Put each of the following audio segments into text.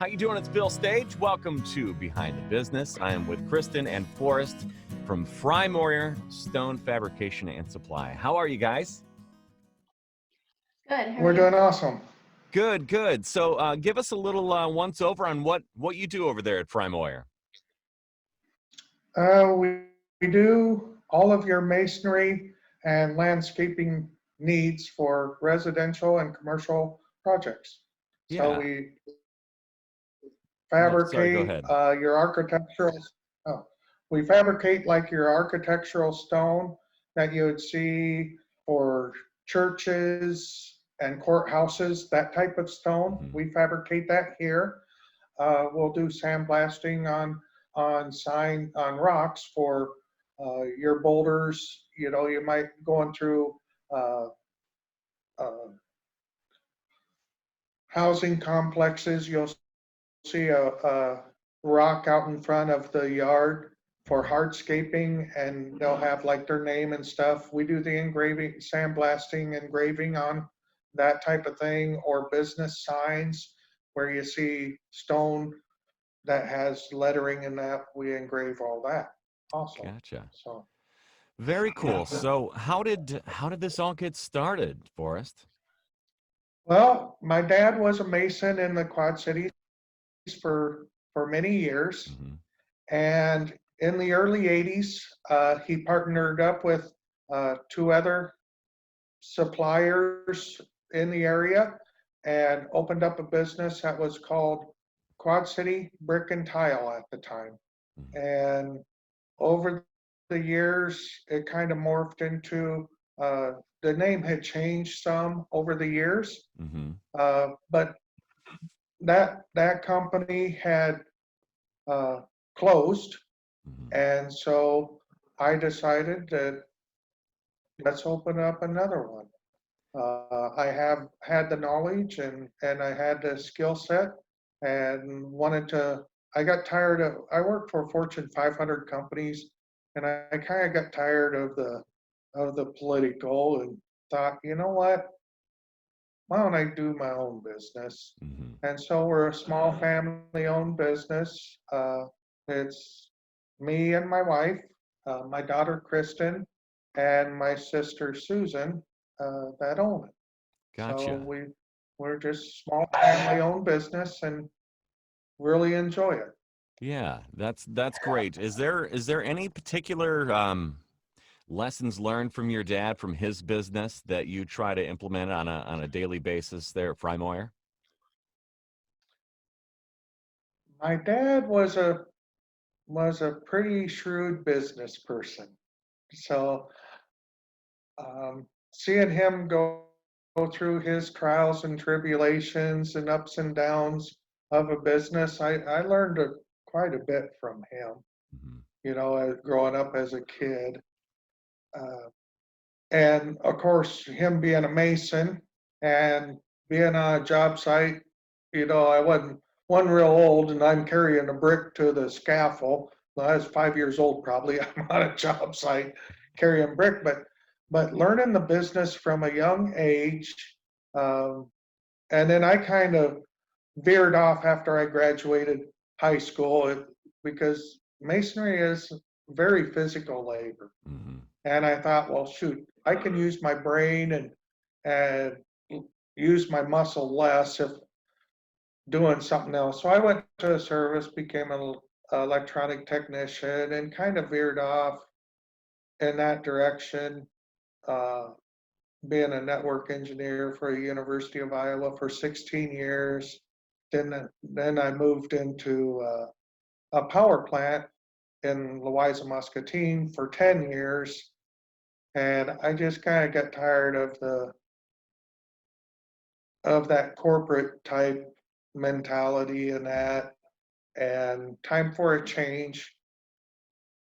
How you doing? It's Bill Stage. Welcome to Behind the Business. I am with Kristin and Forrest from Frymoyer Stone Fabrication and Supply. How are you guys? Good. How are We're you? doing awesome. Good, good. So give us a little once over on what you do over there at Frymoyer. We do all of your masonry and landscaping needs for residential and commercial projects. So Yeah. we No, sorry, go fabricate ahead. your architectural, oh, we fabricate like your architectural stone that you would see for churches and courthouses, that type of stone. We fabricate that here. We'll do sandblasting on rocks for your boulders. You know, you might going through uh, uh, housing complexes. You'll see a rock out in front of the yard for hardscaping, and they'll have like their name and stuff. We do the engraving, sandblasting, engraving on that type of thing, or business signs where you see stone that has lettering in that. We engrave all that also. Gotcha. So, Very cool. So how did this all get started, Forrest? well, my dad was a mason in the Quad Cities for many years, Mm-hmm. and in the early '80s, he partnered up with two other suppliers in the area and opened up a business that was called Quad City Brick and Tile at the time. Mm-hmm. And over the years, it kind of morphed into the name had changed some over the years, Mm-hmm. but that company had uh, closed, Mm-hmm. and so I decided that let's open up another one. I have had the knowledge and I had the skill set and wanted to. I got tired of. I worked for Fortune 500 companies, and I kind of got tired of the political and thought, you know what? Why don't I do my own business? Mm-hmm. And so we're a small family-owned business. It's me and my wife, my daughter Kristen, and my sister Susan that own it. So Gotcha. we're just small family-owned business and really enjoy it. Yeah, that's great. Is there any particular lessons learned from your dad from his business that you try to implement on a daily basis there at Frymoyer? My dad was a pretty shrewd business person. So seeing him go through his trials and tribulations and ups and downs of a business, I learned quite a bit from him, Hmm. you know, growing up as a kid. Uh, and of course, him being a mason and being on a job site, you know, I wasn't one real old and I'm carrying a brick to the scaffold. Well, I was 5 years old probably. I'm on a job site carrying brick, but learning the business from a young age, um, and then I kind of veered off after I graduated high school because masonry is very physical labor. Hmm. And I thought, well, shoot, I can use my brain and use my muscle less if doing something else. So I went to a service, became an electronic technician, and kind of veered off in that direction. Uh, Being a network engineer for the University of Iowa for 16 years. Then I moved into a power plant in Louisa Muscatine for 10 years. And I just kind of got tired of that corporate type mentality and that, and time for a change.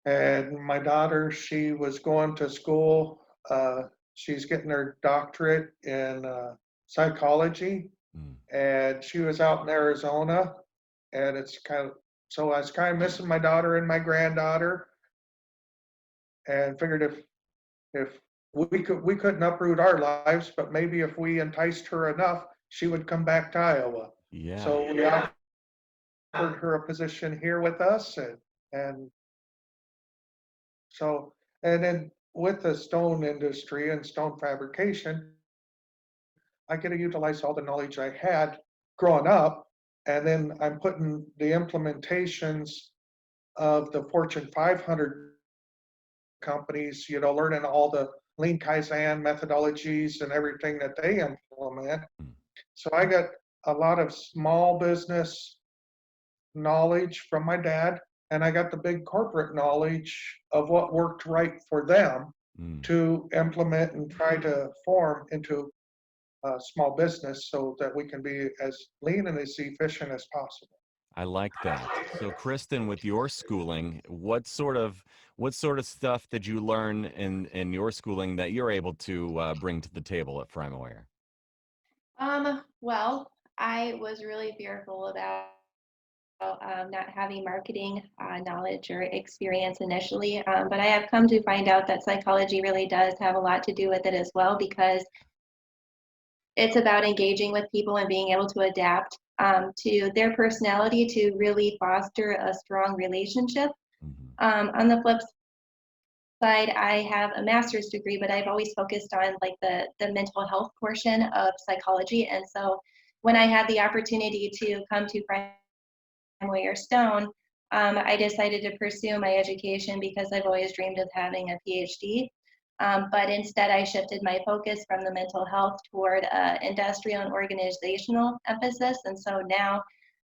And my daughter, she was going to school. She's getting her doctorate in psychology, Mm. and she was out in Arizona. And it's kind of so I was kind of missing my daughter and my granddaughter, and figured if we couldn't uproot our lives, but maybe if we enticed her enough, she would come back to Iowa. Yeah. So her a position here with us, and so, and then with the stone industry and stone fabrication, I get to utilize all the knowledge I had growing up, and then I'm putting the implementations of the Fortune 500 companies, learning all the lean Kaizen methodologies and everything that they implement. Mm. So I got a lot of small business knowledge from my dad, and I got the big corporate knowledge of what worked right for them Mm. to implement and try to form into a small business so that we can be as lean and as efficient as possible. I like that. So, Kristen, with your schooling, what sort of stuff did you learn in your schooling that you're able to bring to the table at Frymoyer? Well, I was really fearful about not having marketing knowledge or experience initially, but I have come to find out that psychology really does have a lot to do with it as well because it's about engaging with people and being able to adapt to their personality to really foster a strong relationship. Hmm. On the flip side, I have a master's degree, but I've always focused on like the mental health portion of psychology. And so when I had the opportunity to come to Frymoyer Stone, I decided to pursue my education because I've always dreamed of having a PhD. But instead, I shifted my focus from the mental health toward industrial and organizational emphasis. And so now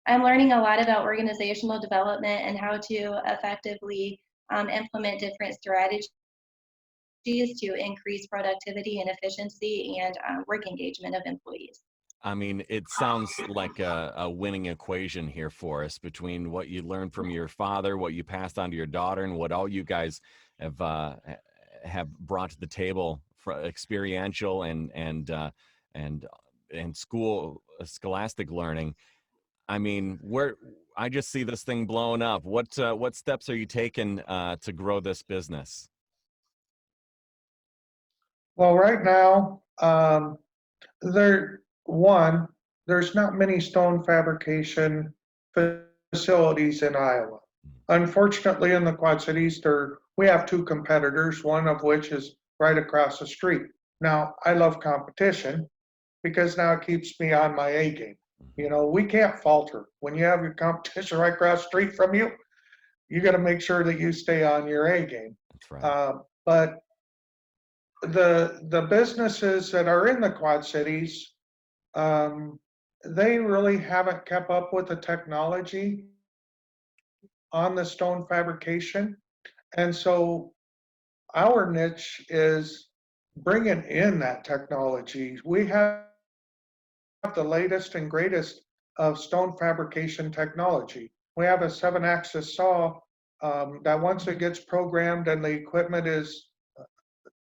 I'm learning a lot about organizational development and how to effectively implement different strategies to increase productivity and efficiency and work engagement of employees. I mean, it sounds like a winning equation here for us between what you learned from your father, what you passed on to your daughter, and what all you guys have brought to the table for experiential and and scholastic learning. I mean, where I just see this thing blowing up. What steps are you taking to grow this business? Well, right now, there, one, there's not many stone fabrication facilities in Iowa. Unfortunately, in the Quad Cities, we have two competitors, one of which is right across the street. Now, I love competition because now it keeps me on my A game. Mhm. We can't falter. When you have your competition right across the street from you, you got to make sure that you stay on your A game. That's right. But the businesses that are in the Quad Cities, um, they really haven't kept up with the technology on the stone fabrication. And so our niche is bringing in that technology. We have the latest and greatest of stone fabrication technology. We have a 7-axis saw that once it gets programmed and the equipment is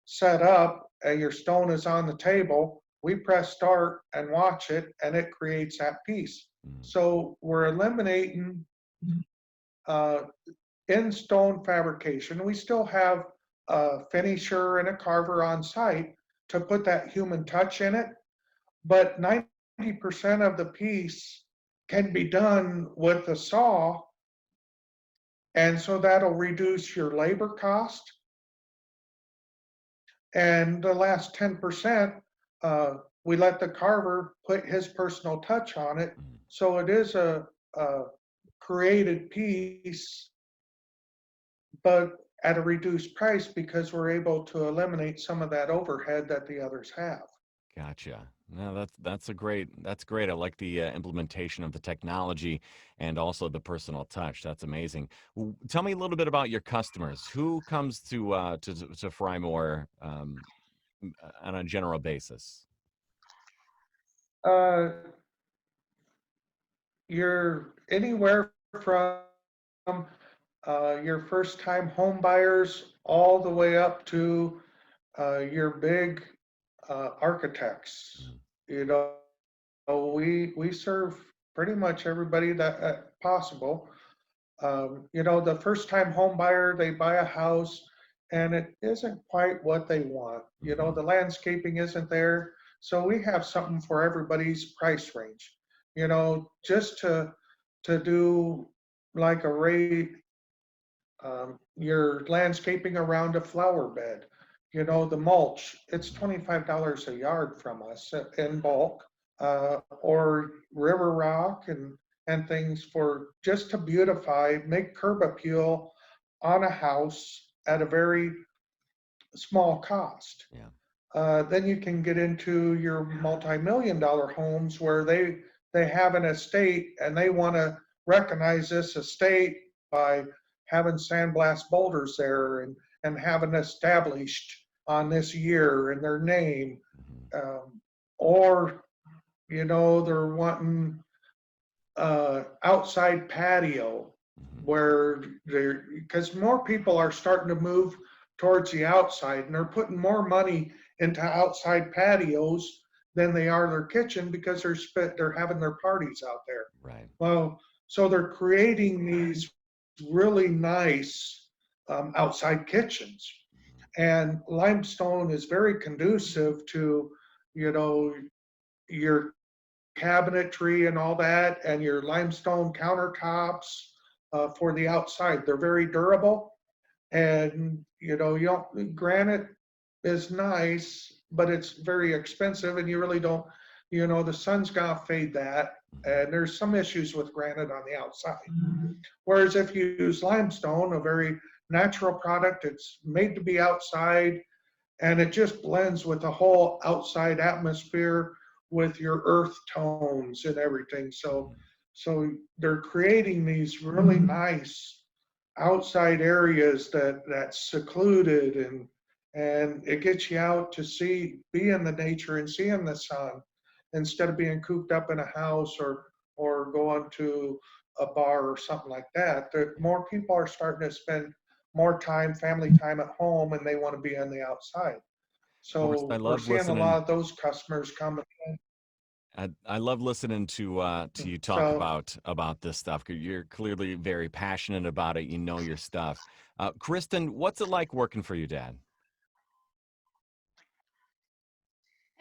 set up and your stone is on the table, we press start and watch it, and it creates that piece. Mm. So we're eliminating uh, in stone fabrication. We still have a finisher and a carver on site to put that human touch in it, but 90% of the piece can be done with the saw, and so that'll reduce your labor cost. And the last 10%, we let the carver put his personal touch on it. Mm. So it is a created piece, but at a reduced price because we're able to eliminate some of that overhead that the others have. Gotcha. No, that's great. I like the implementation of the technology and also the personal touch. That's amazing. Tell me a little bit about your customers. Who comes to Frymore on a general basis? Uh, you're anywhere from your first time home buyers all the way up to your big architects. Mm. You know, we serve pretty much everybody that possible. The first time home buyer, they buy a house and it isn't quite what they want. Hmm. The landscaping isn't there. So we have something for everybody's price range. Just to do like your landscaping around a flower bed. You know, the mulch, it's $25 a yard from us in bulk, or river rock and things for just to beautify, make curb appeal on a house at a very small cost. Yeah. Then you can get into your multi-million dollar homes where they have an estate and they want to recognize this estate by having sandblast boulders there and having established on this year and their name. Or, you know, they're wanting outside patio where they're, because more people are starting to move towards the outside and they're putting more money into outside patios than they are their kitchen because they're having their parties out there. Right. Well, so they're creating these really nice outside kitchens, and limestone is very conducive to, you know, your cabinetry and all that, and your limestone countertops for the outside. They're very durable, and you know, you don't, granite is nice, but it's very expensive, and you really don't, you know, the sun's gonna fade that, and there's some issues with granite on the outside. Whereas if you use limestone, a very natural product, it's made to be outside, and it just blends with the whole outside atmosphere with your earth tones and everything. So they're creating these really nice outside areas that's secluded, and it gets you out to be in the nature and see in the sun instead of being cooped up in a house or going to a bar or something like that. More people are starting to spend more time, family time at home, and they want to be on the outside. Forrest, I So we're love seeing a lot listening. of those customers coming in. I love listening to you talk So about this stuff. 'Cause you're clearly very passionate about it. You know your stuff. Kristin, what's it like working for your dad?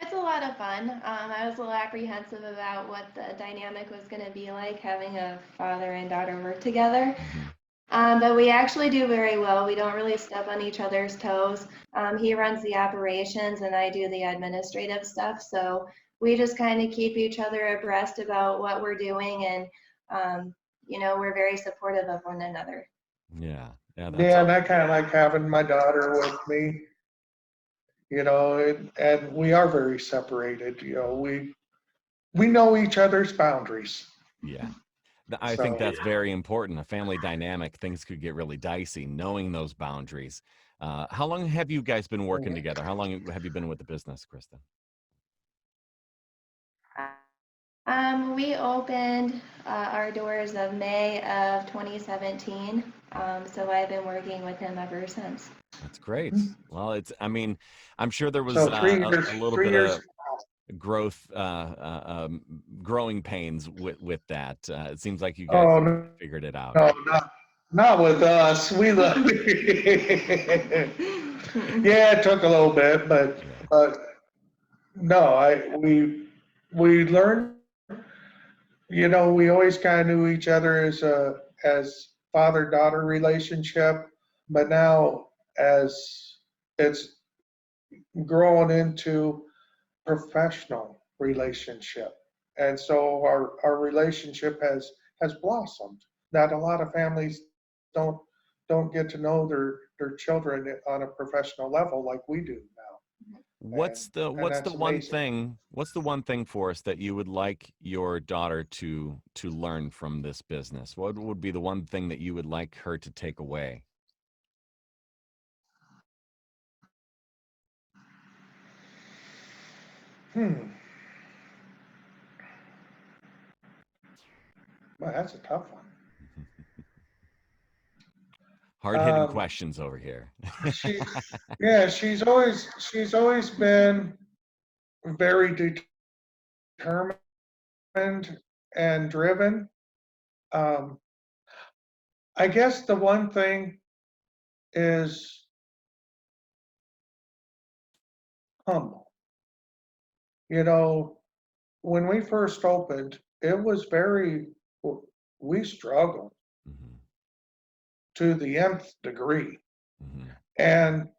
It's a lot of fun. I was a little apprehensive about what the dynamic was going to be like having a father and daughter work together. Mhm. But we actually do very well. We don't really step on each other's toes. He runs the operations and I do the administrative stuff. So we just kind of keep each other abreast about what we're doing, and you know, we're very supportive of one another. Yeah, yeah, that's yeah, and I kind of like having my daughter with me, you know, and we are very separated. You know, we know each other's boundaries. yeah. I think So that's very important. A family dynamic, things could get really dicey, knowing those boundaries. How long have you guys been working together? How long have you been with the business, Kristin? We opened our doors of May of 2017. So I've been working with him ever since. That's great. Well, I mean, I'm sure there was so 3 years, a little three bit years. of growth, growing pains with that. It seems like you guys Oh have no, figured it out. not with us. We love. Yeah, it took a little bit, Yeah. but no, we learned. You know, we always kind of knew each other as father-daughter relationship, but now as it's grown into professional relationship. And so our relationship has blossomed. That a lot of families don't don't get to know their children on a professional level like we do now. And What's the that's one amazing. thing for us that you would like your daughter to learn from this business? What would be the one thing that you would like her to take away? Hmm. Well, that's a tough one. Hard hitting Um, questions over here. she, yeah, she's always been very determined and driven. Um, I guess the one thing is humble. You know, when we first opened, it was very we struggled Hmm. to the nth degree. Hmm. And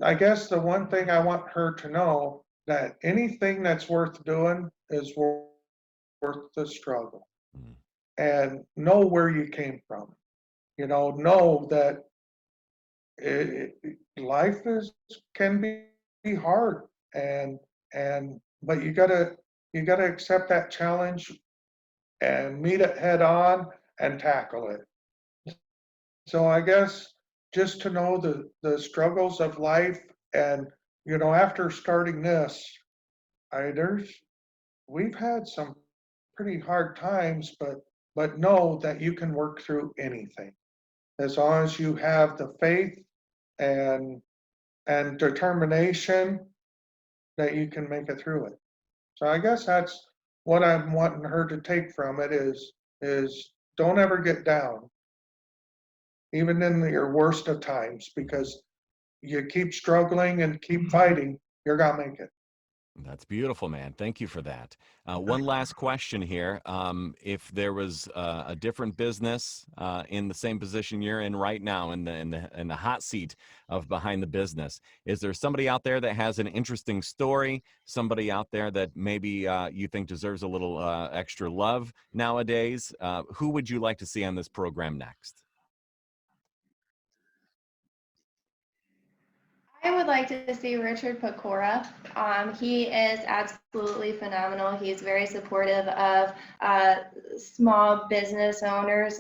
I guess the one thing I want her to know that anything that's worth doing is worth the struggle, Hmm. and know where you came from. Know that life can be hard, but you gotta accept that challenge and meet it head on and tackle it. So I guess just to know the struggles of life, and after starting this, I there's we've had some pretty hard times, but know that you can work through anything as long as you have the faith and determination that you can make it through it. So I guess that's what I'm wanting her to take from it is don't ever get down, even in your worst of times, because you keep struggling and keep fighting, you're gonna make it. That's beautiful, man. Thank you for that. One last question here. If there was a different business in the same position you're in right now, in the hot seat of behind the business, is there somebody out there that has an interesting story? Somebody out there that maybe you think deserves a little extra love nowadays? Who would you like to see on this program next? I would like to see Richard Pakora. He is absolutely phenomenal. He's very supportive of small business owners.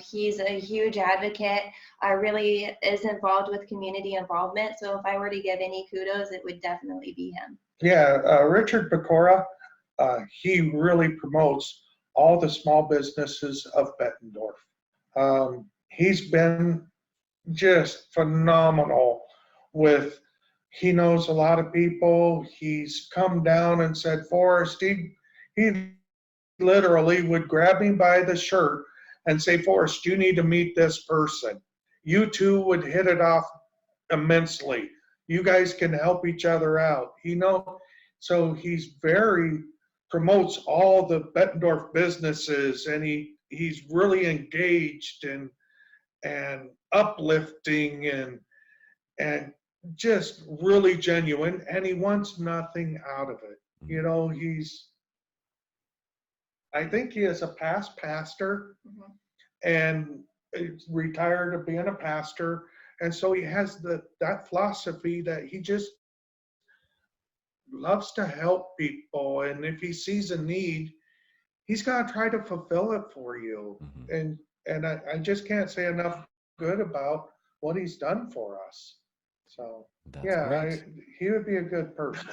He's a huge advocate. Really is involved with community involvement. So if I were to give any kudos, it would definitely be him. Yeah, Richard Pakora, he really promotes all the small businesses of Bettendorf. He's been just phenomenal with, he knows a lot of people. He's come down and said, Forrest, he literally would grab me by the shirt and say, Forrest, you need to meet this person. You two would hit it off immensely. You guys can help each other out. So he's very promotes all the Bettendorf businesses, and he's really engaged and uplifting and just really genuine, and he wants nothing out of it. I think he is a past pastor Mhm. and is retired of being a pastor, and so he has that philosophy that he just loves to help people, and if he sees a need, he's going to try to fulfill it for you. Hmm. And I just can't say enough good about what he's done for us. So That's yeah, great. he would be a good person.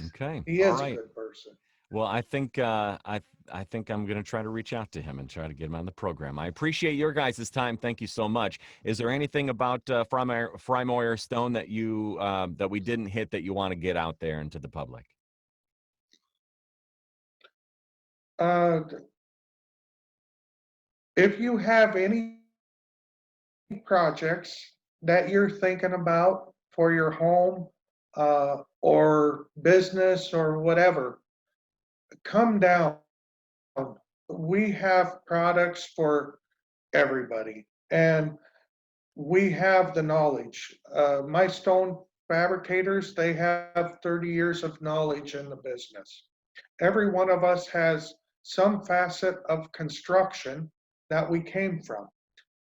Okay. He All is a right. good person. Well, I think I'm going to try to reach out to him and try to get him on the program. I appreciate your guys' time. Thank you so much. Is there anything about Frymoyer Stone that you that we didn't hit that you want to get out there into the public? Uh, if you have any projects that you're thinking about for your home or business or whatever, come down. We have products for everybody, and we have the knowledge. My stone fabricators, they have 30 years of knowledge in the business. Every one of us has some facet of construction that we came from.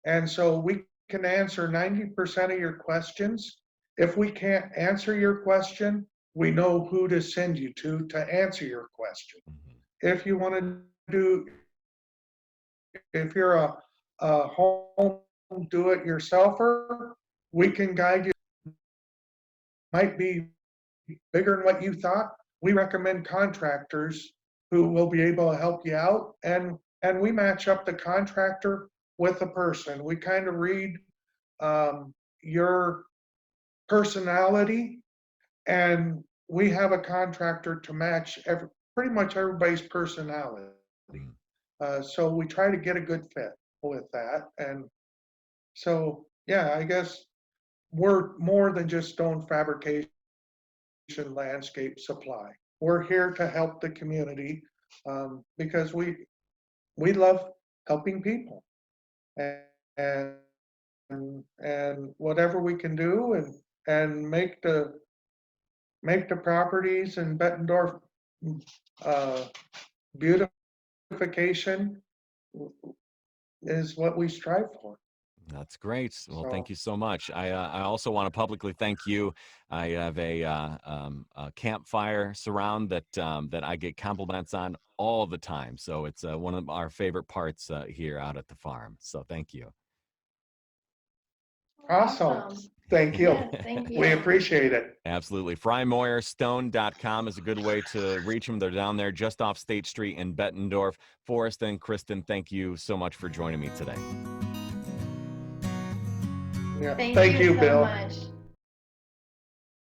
And so we can answer 90% of your questions. If we can't answer your question, we know who to send you to answer your question. Mhm. If you want to do, if you're a home do-it-yourselfer, we can guide you. Might be bigger than what you thought. We recommend contractors who will be able to help you out, and we match up the contractor with the person. We kind of read your personality, and we have a contractor to match pretty much everybody's personality. Mhm. So we try to get a good fit with that. And so, yeah, I guess we're more than just stone fabrication landscape supply. We're here to help the community because we love helping people. And, and whatever we can do and make the properties in Bettendorf beautification is what we strive for. That's great. Well, thank So, you so much. I also want to publicly thank you. I have a campfire surround that I get compliments on all the time. So it's one of our favorite parts here out at the farm. So thank you. awesome. Thank you. Yes, thank We you. appreciate it. Absolutely. FrymoyerStone.com is a good way to reach them. They're down there just off State Street in Bettendorf. Forrest and Kristin, thank you so much for joining me today. Yeah. Thank Thank you you, so Bill. much.